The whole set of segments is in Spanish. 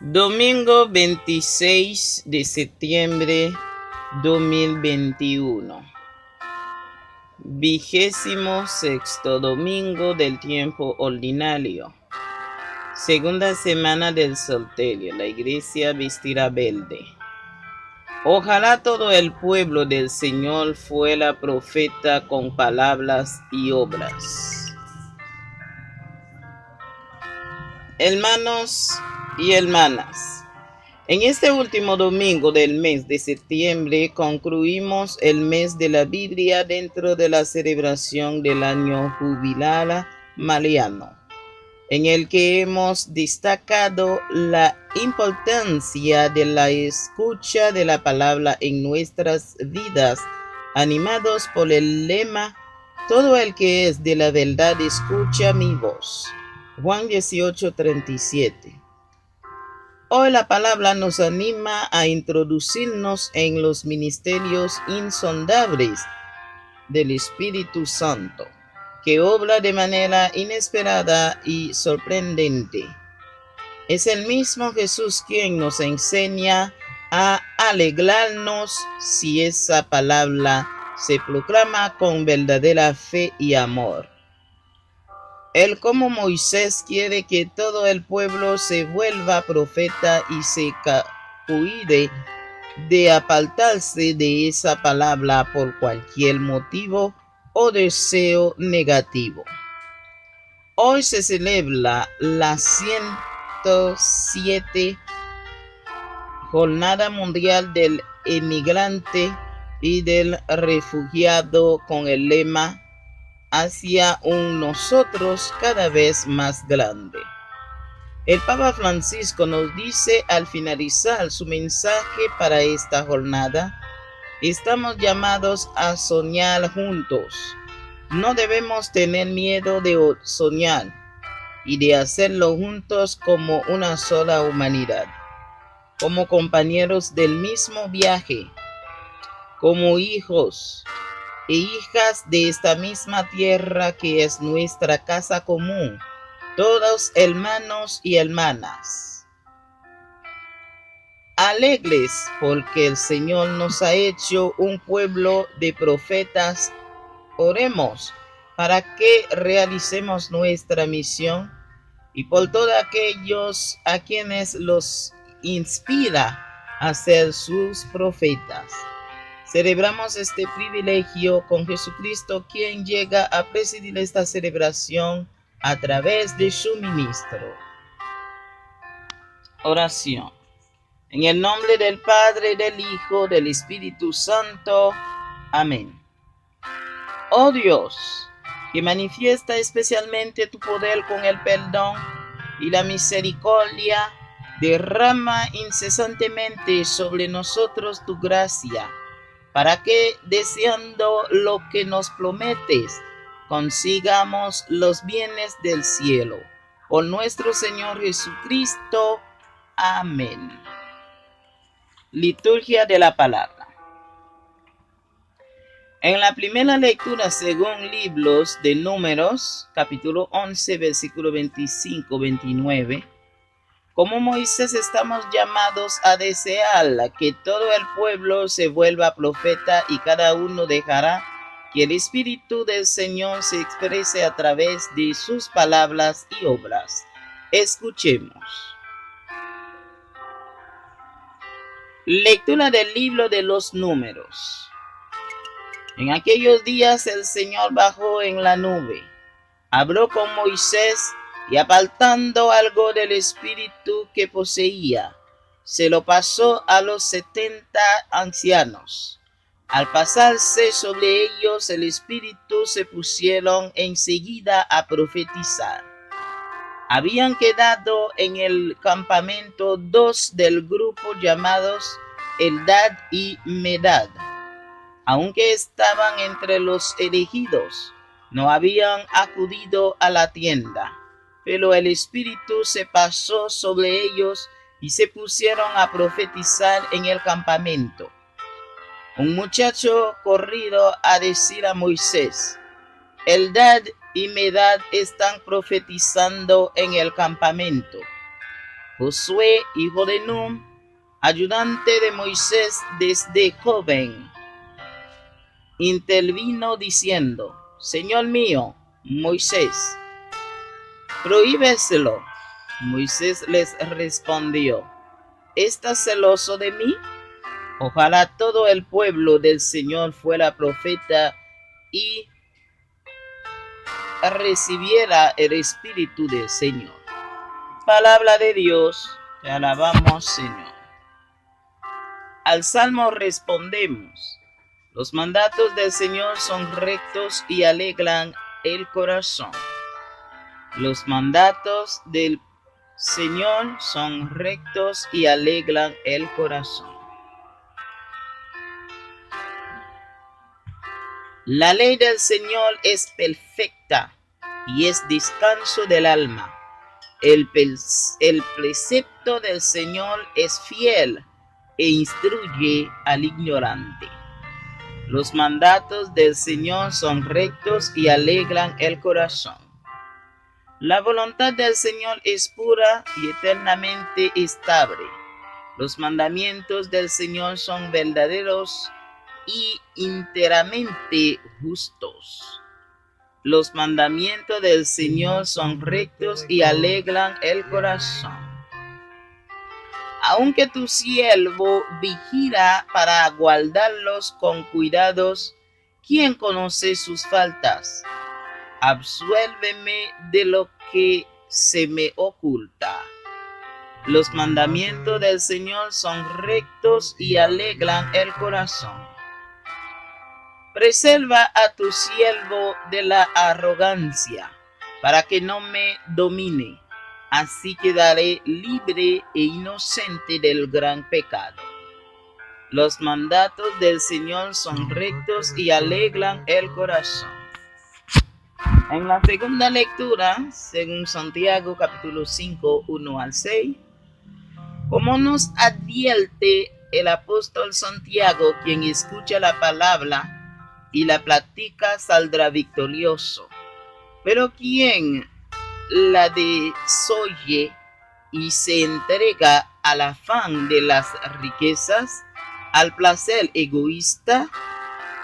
Domingo 26 de septiembre 2021. 26º domingo del tiempo ordinario. Segunda semana del Salterio. La iglesia vestirá verde. Ojalá todo el pueblo del Señor fuera profeta con palabras y obras. Hermanos y hermanas, en este último domingo del mes de septiembre concluimos el mes de la Biblia dentro de la celebración del año jubilar mariano, en el que hemos destacado la importancia de la escucha de la palabra en nuestras vidas, animados por el lema: todo el que es de la verdad escucha mi voz. Juan 18:37. Hoy la palabra nos anima a introducirnos en los ministerios insondables del Espíritu Santo, que obra de manera inesperada y sorprendente. Es el mismo Jesús quien nos enseña a alegrarnos si esa palabra se proclama con verdadera fe y amor. Él, como Moisés, quiere que todo el pueblo se vuelva profeta y se cuide de apartarse de esa palabra por cualquier motivo o deseo negativo. Hoy se celebra la 107 Jornada Mundial del Emigrante y del Refugiado, con el lema: hacia un nosotros cada vez más grande. El Papa Francisco nos dice al finalizar su mensaje para esta jornada: estamos llamados a soñar juntos. No debemos tener miedo de soñar y de hacerlo juntos como una sola humanidad, como compañeros del mismo viaje, como hijos e hijas de esta misma tierra que es nuestra casa común, todos hermanos y hermanas. Alegres porque el Señor nos ha hecho un pueblo de profetas, oremos para que realicemos nuestra misión y por todos aquellos a quienes los inspira a ser sus profetas. Celebramos este privilegio con Jesucristo, quien llega a presidir esta celebración a través de su ministro. Oración. En el nombre del Padre, del Hijo, del Espíritu Santo. Amén. Oh Dios, que manifiesta especialmente tu poder con el perdón y la misericordia, derrama incesantemente sobre nosotros tu gracia, para que, deseando lo que nos prometes, consigamos los bienes del cielo. Por nuestro Señor Jesucristo. Amén. Liturgia de la palabra. En la primera lectura, según libros de Números, capítulo 11, versículo 25-29, como Moisés estamos llamados a desear que todo el pueblo se vuelva profeta y cada uno dejará que el Espíritu del Señor se exprese a través de sus palabras y obras. Escuchemos. Lectura del libro de los Números. En aquellos días el Señor bajó en la nube, habló con Moisés y, apartando algo del espíritu que poseía, se lo pasó a los 70 ancianos. Al pasarse sobre ellos el espíritu, se pusieron enseguida a profetizar. Habían quedado en el campamento 2 del grupo llamados Eldad y Medad. Aunque estaban entre los elegidos, no habían acudido a la tienda, pero el Espíritu se pasó sobre ellos y se pusieron a profetizar en el campamento. Un muchacho corrió a decir a Moisés: Eldad y Medad están profetizando en el campamento. Josué, hijo de Nun, ayudante de Moisés desde joven, intervino diciendo: Señor mío, Moisés, prohíbeselo. Moisés les respondió: ¿estás celoso de mí? Ojalá todo el pueblo del Señor fuera profeta y recibiera el Espíritu del Señor. Palabra de Dios, te alabamos, Señor. Al Salmo respondemos: los mandatos del Señor son rectos y alegran el corazón. Los mandatos del Señor son rectos y alegran el corazón. La ley del Señor es perfecta y es descanso del alma. El precepto del Señor es fiel e instruye al ignorante. Los mandatos del Señor son rectos y alegran el corazón. La voluntad del Señor es pura y eternamente estable. Los mandamientos del Señor son verdaderos y enteramente justos. Los mandamientos del Señor son rectos y alegran el corazón. Aunque tu siervo vigila para guardarlos con cuidados, ¿quién conoce sus faltas? Absuélveme de lo que se me oculta. Los mandamientos del Señor son rectos y alegran el corazón. Preserva a tu siervo de la arrogancia, para que no me domine. Así quedaré libre e inocente del gran pecado. Los mandatos del Señor son rectos y alegran el corazón. En la segunda lectura, según Santiago capítulo 5, 1 al 6, como nos advierte el apóstol Santiago, quien escucha la palabra y la practica saldrá victorioso, pero quien la desoye y se entrega al afán de las riquezas, al placer egoísta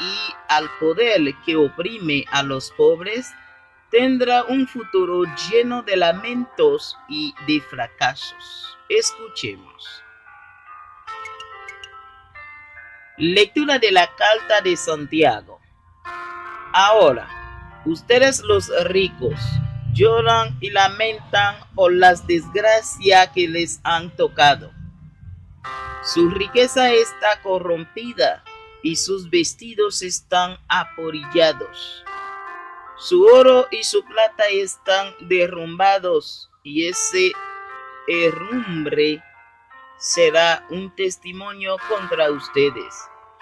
y al poder que oprime a los pobres, tendrá un futuro lleno de lamentos y de fracasos. Escuchemos. Lectura de la carta de Santiago. Ahora, ustedes los ricos lloran y lamentan por las desgracias que les han tocado. Su riqueza está corrompida y sus vestidos están apolillados. Su oro y su plata están derrumbados, y ese herrumbre será un testimonio contra ustedes,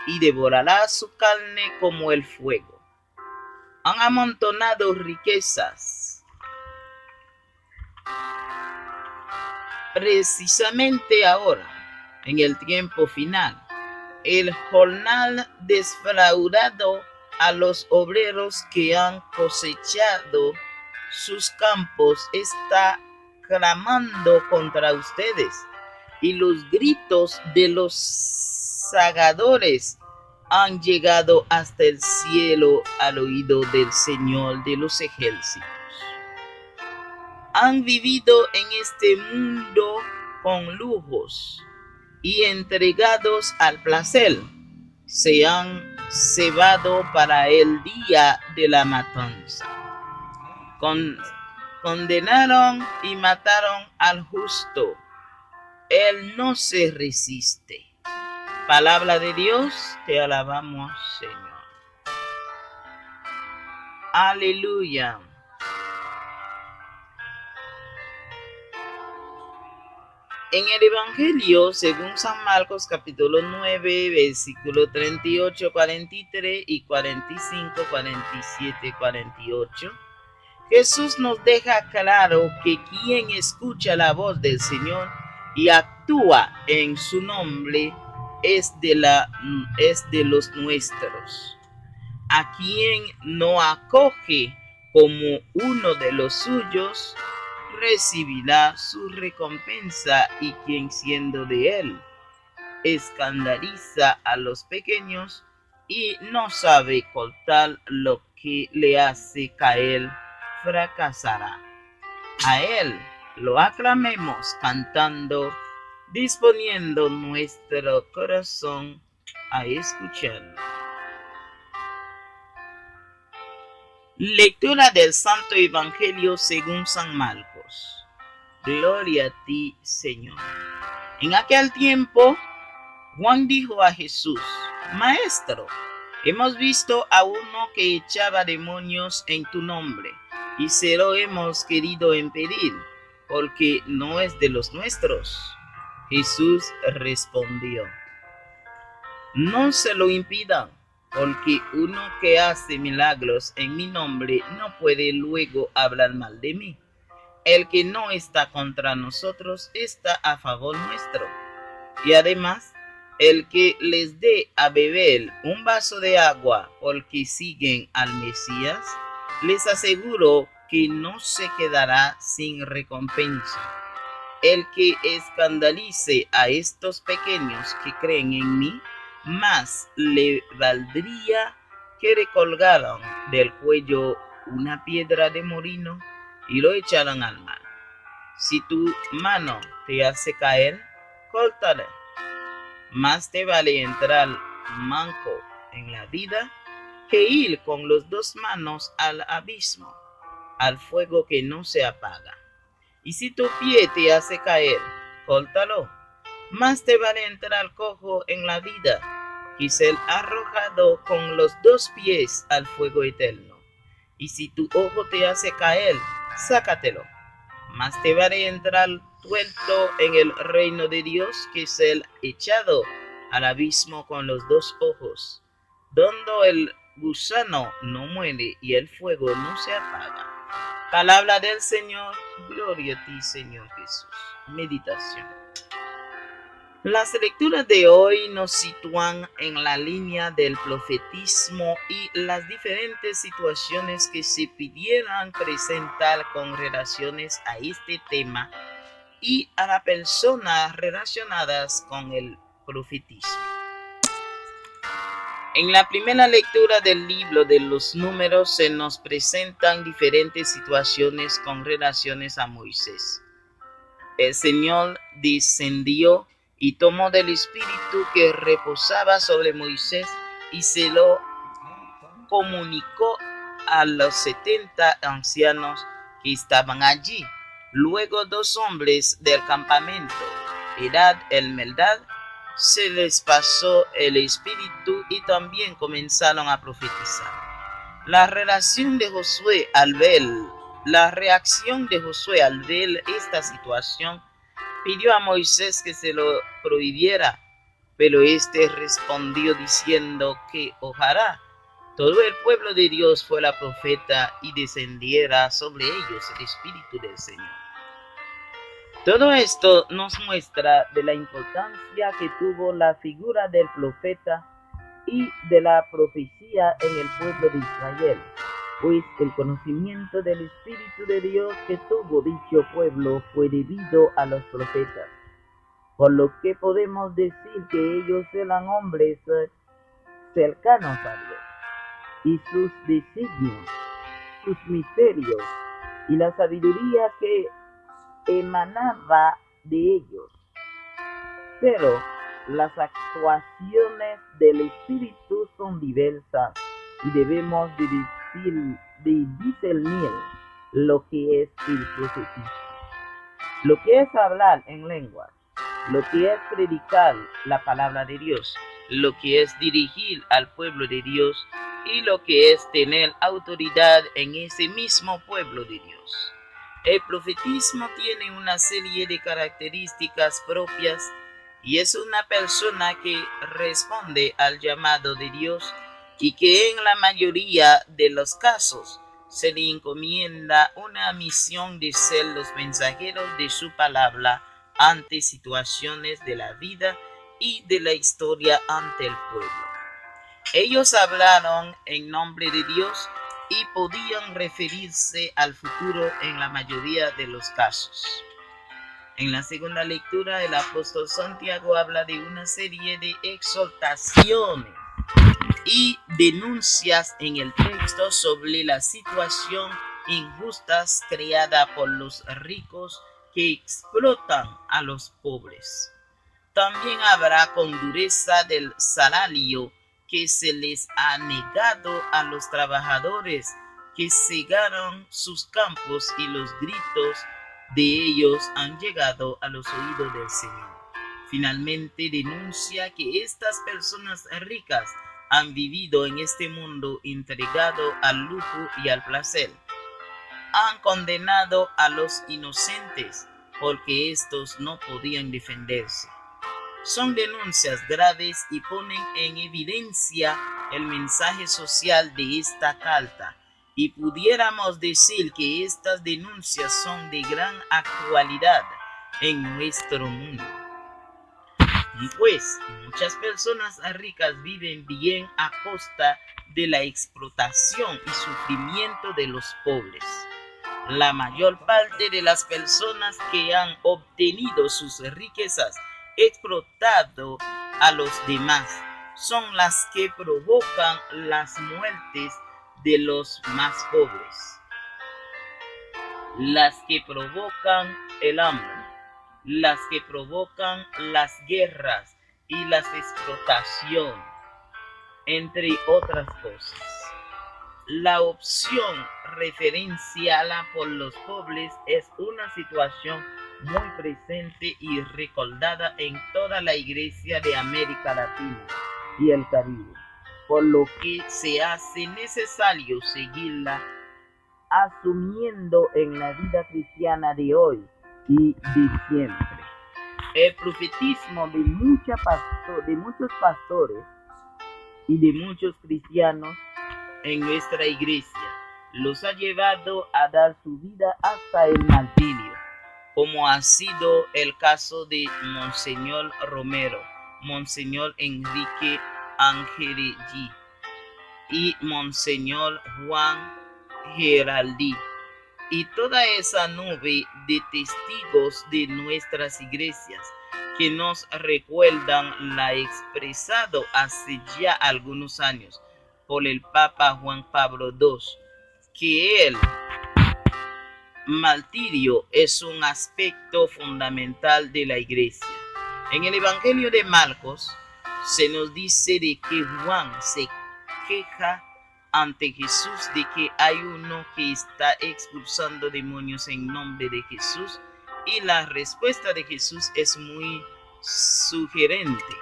y devorará su carne como el fuego. Han amontonado riquezas. Precisamente ahora, en el tiempo final, el jornal defraudado a los obreros que han cosechado sus campos está clamando contra ustedes, y los gritos de los segadores han llegado hasta el cielo al oído del Señor de los ejércitos. Han vivido en este mundo con lujos y entregados al placer, se han cebado para el día de la matanza. Condenaron y mataron al justo. Él no se resiste. Palabra de Dios, te alabamos, Señor. Aleluya. En el Evangelio, según San Marcos, capítulo 9, versículo 38, 43 y 45, 47, 48, Jesús nos deja claro que quien escucha la voz del Señor y actúa en su nombre es de los nuestros. A quien no acoge como uno de los suyos, recibirá su recompensa, y quien siendo de él escandaliza a los pequeños y no sabe cortar lo que le hace caer, fracasará. A él lo aclamemos cantando, disponiendo nuestro corazón a escucharlo. Lectura del Santo Evangelio según San Marcos. Gloria a ti, Señor. En aquel tiempo, Juan dijo a Jesús: Maestro, hemos visto a uno que echaba demonios en tu nombre, y se lo hemos querido impedir, porque no es de los nuestros. Jesús respondió: No se lo impidan, porque uno que hace milagros en mi nombre no puede luego hablar mal de mí. El que no está contra nosotros está a favor nuestro. Y además, el que les dé a beber un vaso de agua porque siguen al Mesías, les aseguro que no se quedará sin recompensa. El que escandalice a estos pequeños que creen en mí, más le valdría que le colgaran del cuello una piedra de molino y lo echaran al mar. Si tu mano te hace caer, córtala. Más te vale entrar manco en la vida que ir con las dos manos al abismo, al fuego que no se apaga. Y si tu pie te hace caer, córtalo. Más te vale entrar cojo en la vida que ser arrojado con los dos pies al fuego eterno. Y si tu ojo te hace caer, sácatelo. Más te vale entrar tuerto en el reino de Dios que ser echado al abismo con los dos ojos, donde el gusano no muere y el fuego no se apaga. Palabra del Señor. Gloria a ti, Señor Jesús. Meditación. Las lecturas de hoy nos sitúan en la línea del profetismo y las diferentes situaciones que se pidieran presentar con relaciones a este tema y a las personas relacionadas con el profetismo. En la primera lectura del libro de los Números se nos presentan diferentes situaciones con relaciones a Moisés. El Señor descendió y tomó del espíritu que reposaba sobre Moisés y se lo comunicó a los 70 ancianos que estaban allí. Luego 2 hombres del campamento, Edad el Meldad, se les pasó el espíritu y también comenzaron a profetizar. La reacción de Josué al ver esta situación, pidió a Moisés que se lo prohibiera, pero éste respondió diciendo que ojalá todo el pueblo de Dios fuera profeta y descendiera sobre ellos el Espíritu del Señor. Todo esto nos muestra de la importancia que tuvo la figura del profeta y de la profecía en el pueblo de Israel, pues el conocimiento del Espíritu de Dios que tuvo dicho pueblo fue debido a los profetas, por lo que podemos decir que ellos eran hombres cercanos a Dios, y sus designios, sus misterios y la sabiduría que emanaba de ellos. Pero las actuaciones del Espíritu son diversas y debemos de discernir lo que es el profetismo, lo que es hablar en lenguas, lo que es predicar la palabra de Dios, lo que es dirigir al pueblo de Dios y lo que es tener autoridad en ese mismo pueblo de Dios. El profetismo tiene una serie de características propias y es una persona que responde al llamado de Dios y que en la mayoría de los casos se le encomienda una misión de ser los mensajeros de su palabra ante situaciones de la vida y de la historia ante el pueblo. Ellos hablaron en nombre de Dios y podían referirse al futuro en la mayoría de los casos. En la segunda lectura, el apóstol Santiago habla de una serie de exhortaciones y denuncias en el texto sobre la situación injusta creada por los ricos que explotan a los pobres. También habrá con dureza del salario que se les ha negado a los trabajadores que cegaron sus campos, y los gritos de ellos han llegado a los oídos del Señor. Finalmente denuncia que estas personas ricas han vivido en este mundo entregado al lujo y al placer. Han condenado a los inocentes porque estos no podían defenderse. Son denuncias graves y ponen en evidencia el mensaje social de esta carta, y pudiéramos decir que estas denuncias son de gran actualidad en nuestro mundo. Pues muchas personas ricas viven bien a costa de la explotación y sufrimiento de los pobres. La mayor parte de las personas que han obtenido sus riquezas explotado a los demás son las que provocan las muertes de los más pobres, las que provocan el hambre, las que provocan las guerras y las explotaciones, entre otras cosas. La opción referenciada por los pobres es una situación muy presente y recordada en toda la Iglesia de América Latina y el Caribe, por lo que se hace necesario seguirla asumiendo en la vida cristiana de hoy y de siempre. El profetismo de muchos pastores y de muchos cristianos en nuestra iglesia los ha llevado a dar su vida hasta el martirio, como ha sido el caso de Monseñor Romero, Monseñor Enrique Angelelli y Monseñor Juan Geraldi, y toda esa nube de testigos de nuestras iglesias que nos recuerdan la expresado hace ya algunos años por el Papa Juan Pablo II, que el martirio es un aspecto fundamental de la iglesia. En el Evangelio de Marcos se nos dice de que Juan se queja ante Jesús de que hay uno que está expulsando demonios en nombre de Jesús, y la respuesta de Jesús es muy sugerente.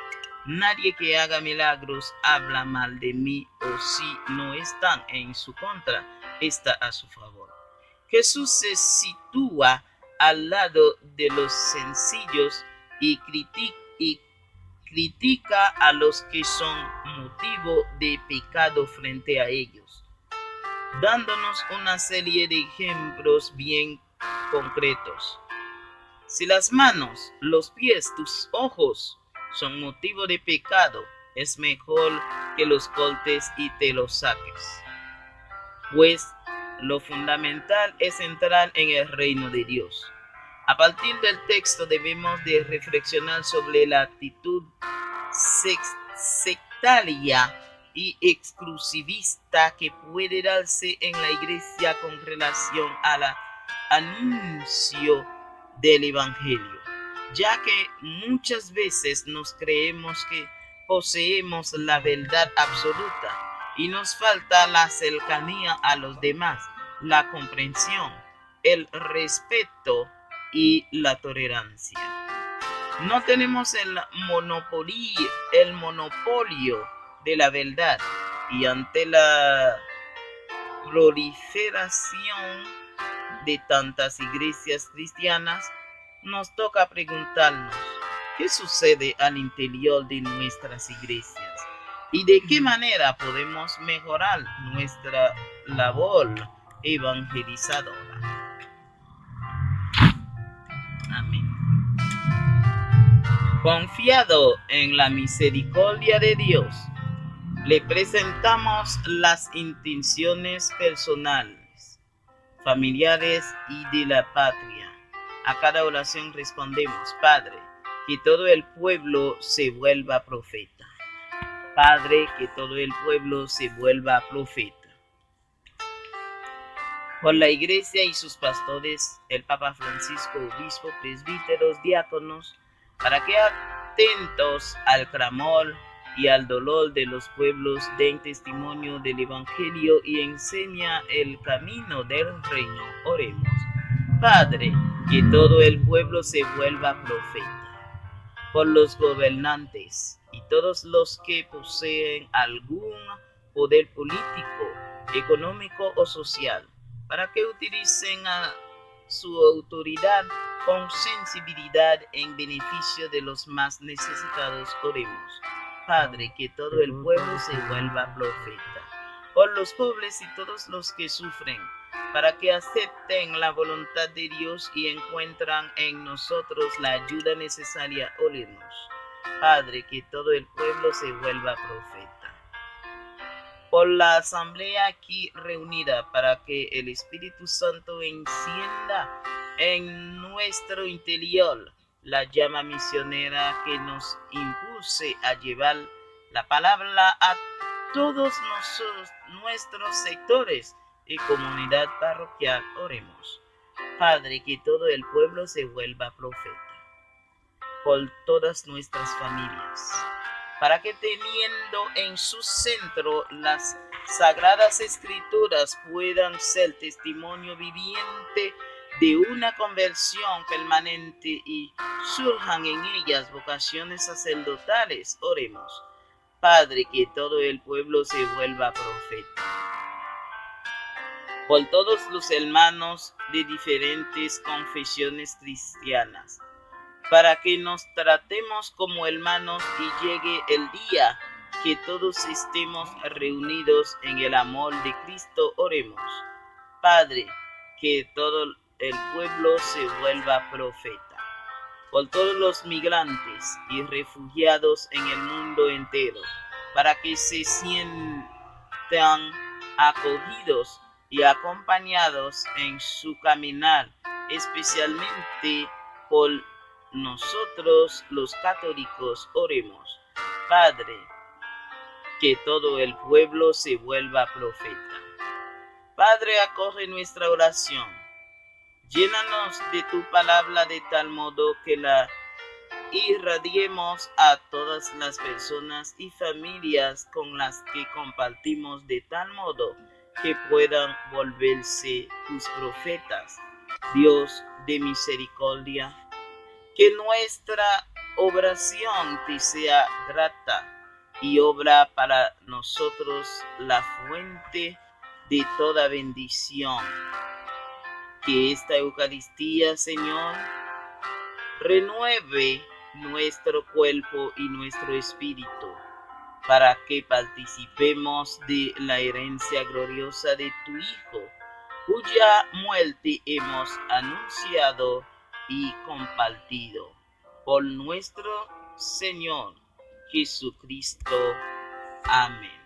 Nadie que haga milagros habla mal de mí, o si no están en su contra, está a su favor. Jesús se sitúa al lado de los sencillos y critica a los que son motivo de pecado frente a ellos, dándonos una serie de ejemplos bien concretos. Si las manos, los pies, tus ojos son motivo de pecado, es mejor que los cortes y te los saques. Pues lo fundamental es entrar en el reino de Dios. A partir del texto debemos de reflexionar sobre la actitud sectaria y exclusivista que puede darse en la iglesia con relación al anuncio del Evangelio, ya que muchas veces nos creemos que poseemos la verdad absoluta y nos falta la cercanía a los demás, la comprensión, el respeto y la tolerancia. No tenemos el monopolio de la verdad, y ante la proliferación de tantas iglesias cristianas, nos toca preguntarnos qué sucede al interior de nuestras iglesias y de qué manera podemos mejorar nuestra labor evangelizadora. Amén. Confiado en la misericordia de Dios, le presentamos las intenciones personales, familiares y de la patria. A cada oración respondemos: Padre, que todo el pueblo se vuelva profeta. Padre, que todo el pueblo se vuelva profeta. Por la Iglesia y sus pastores, el Papa Francisco, obispo, presbíteros, diáconos, para que atentos al clamor y al dolor de los pueblos den testimonio del Evangelio y enseña el camino del reino. Oremos. Padre, que todo el pueblo se vuelva profeta. Por los gobernantes y todos los que poseen algún poder político, económico o social, para que utilicen a su autoridad con sensibilidad en beneficio de los más necesitados. Oremos. Padre, que todo el pueblo se vuelva profeta. Por los pobres y todos los que sufren, para que acepten la voluntad de Dios y encuentran en nosotros la ayuda necesaria. Oremos. Padre, que todo el pueblo se vuelva profeta. Por la asamblea aquí reunida, para que el Espíritu Santo encienda en nuestro interior la llama misionera que nos impulse a llevar la palabra a todos nuestros sectores y comunidad parroquial. Oremos. Padre, que todo el pueblo se vuelva profeta. Por todas nuestras familias, para que teniendo en su centro las sagradas escrituras puedan ser testimonio viviente de una conversión permanente y surjan en ellas vocaciones sacerdotales. Oremos. Padre, que todo el pueblo se vuelva profeta. Por todos los hermanos de diferentes confesiones cristianas, para que nos tratemos como hermanos y llegue el día que todos estemos reunidos en el amor de Cristo. Oremos. Padre, que todo el pueblo se vuelva profeta. Por todos los migrantes y refugiados en el mundo entero, para que se sientan acogidos y acompañados en su caminar, especialmente por nosotros los católicos. Oremos. Padre, que todo el pueblo se vuelva profeta. Padre, acoge nuestra oración. Llénanos de tu palabra de tal modo que la irradiemos a todas las personas y familias con las que compartimos, de tal modo que puedan volverse tus profetas. Dios de misericordia, que nuestra oración te sea grata y obra para nosotros la fuente de toda bendición. Que esta Eucaristía, Señor, renueve nuestro cuerpo y nuestro espíritu, para que participemos de la herencia gloriosa de tu Hijo, cuya muerte hemos anunciado y compartido. Por nuestro Señor Jesucristo. Amén.